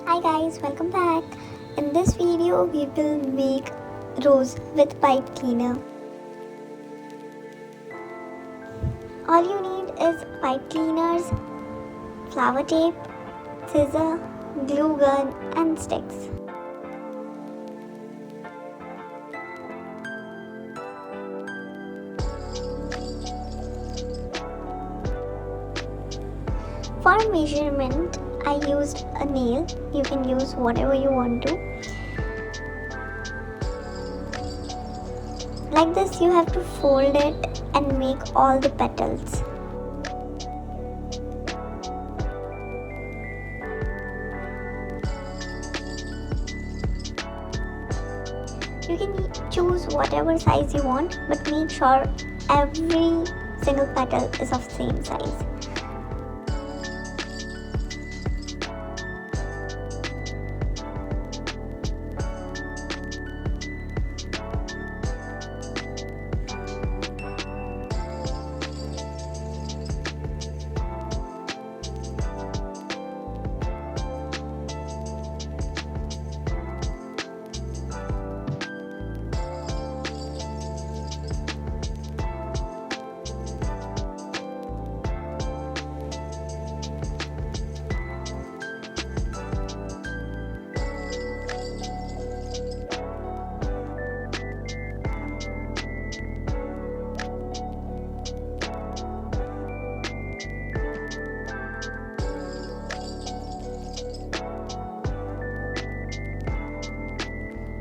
Hi guys, welcome back. In this video we will make rose with pipe cleaner. All you need is pipe cleaners, flower tape, scissor, glue gun and sticks. For measurement, I used a nail. You can use whatever you want to. Like this, you have to fold it and make all the petals. You can choose whatever size you want, but make sure every single petal is of same size.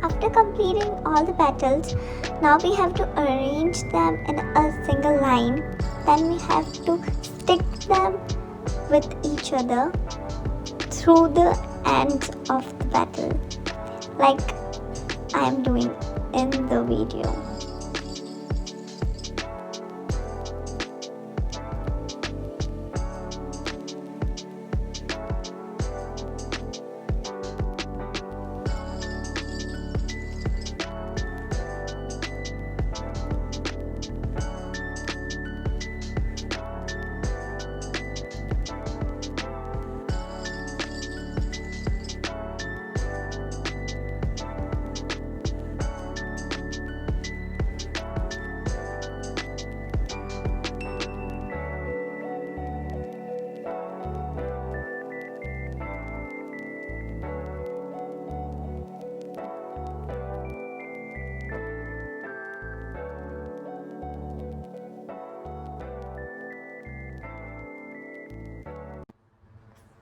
After completing all the petals, now we have to arrange them in a single line. Then we have to stick them with each other through the ends of the petal, like I am doing in the video.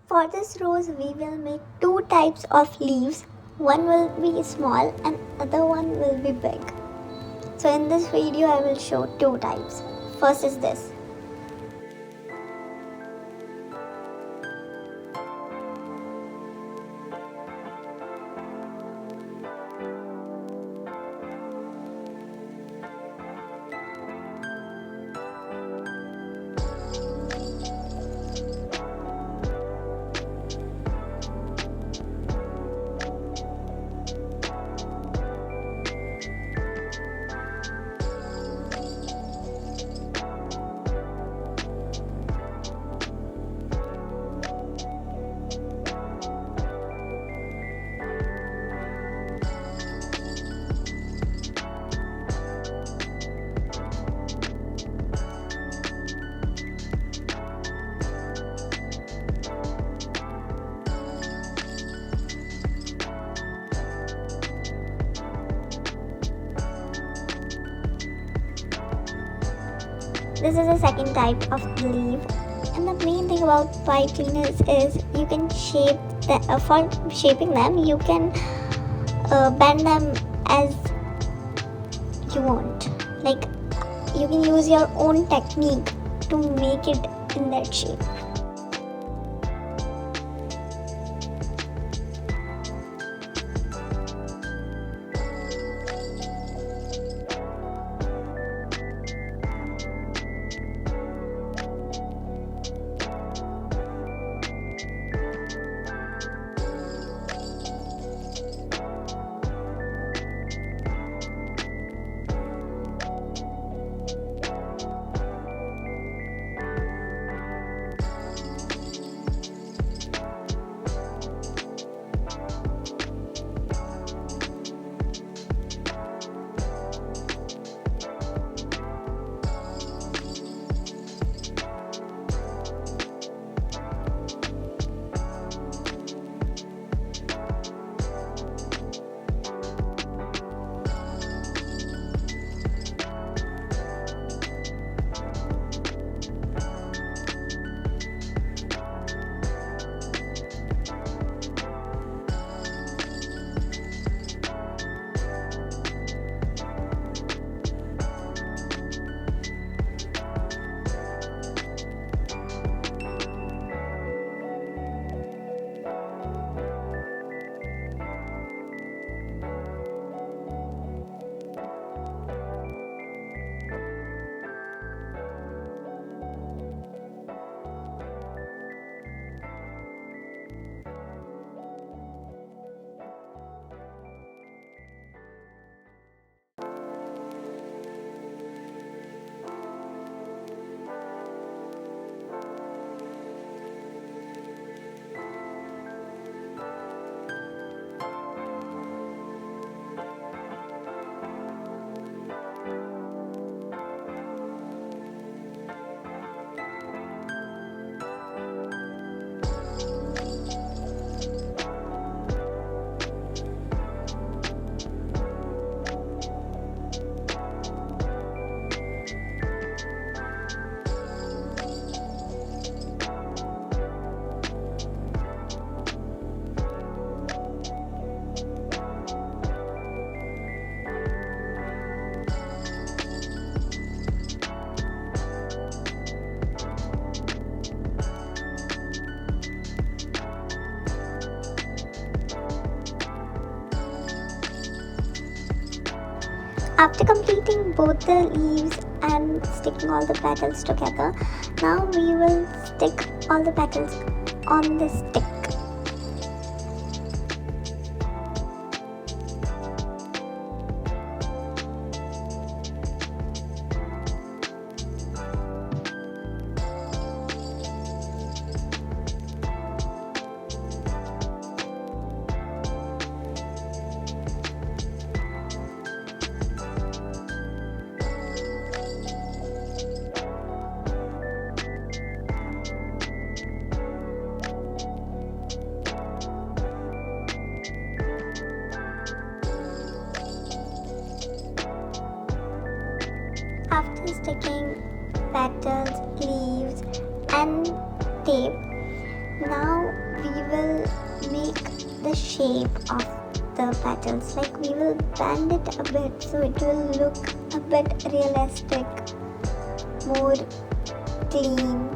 For this rose, we will make two types of leaves. One will be small and other one will be big. So in this video, I will show two types. First is this. This is the second type of leaf, and the main thing about pipe cleaners is you can shape them. For shaping them, you can bend them as you want. Like you can use your own technique to make it in that shape. After completing both the leaves and sticking all the petals together, now we will stick all the petals on the stick. After sticking petals, leaves and tape, now we will make the shape of the petals. Like we will bend it a bit so it will look a bit realistic, more clean.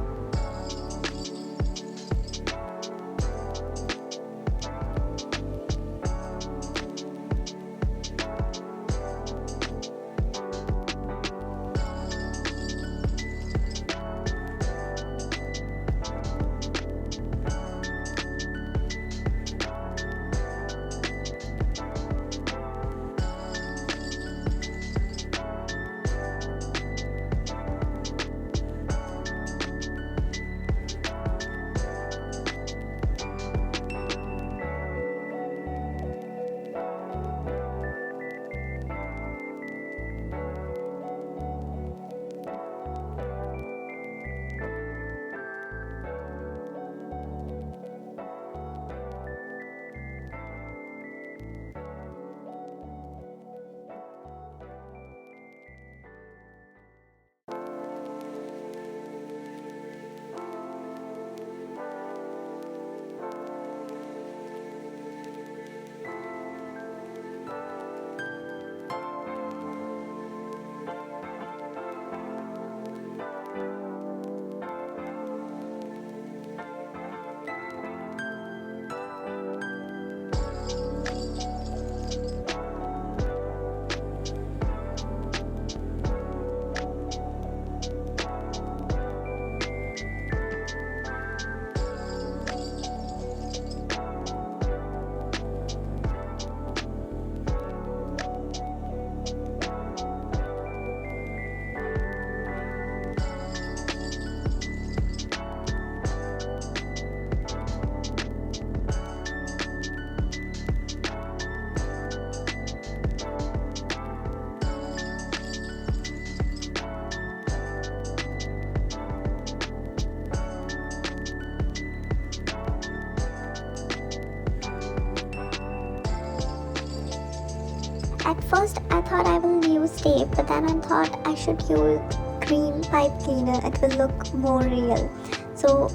At first I thought I will use tape, but then I thought I should use green pipe cleaner. It will look more real. So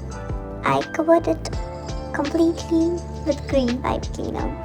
I covered it completely with green pipe cleaner.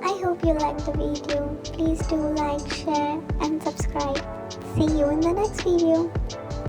I hope you liked the video. Please do like, share and subscribe. See you in the next video.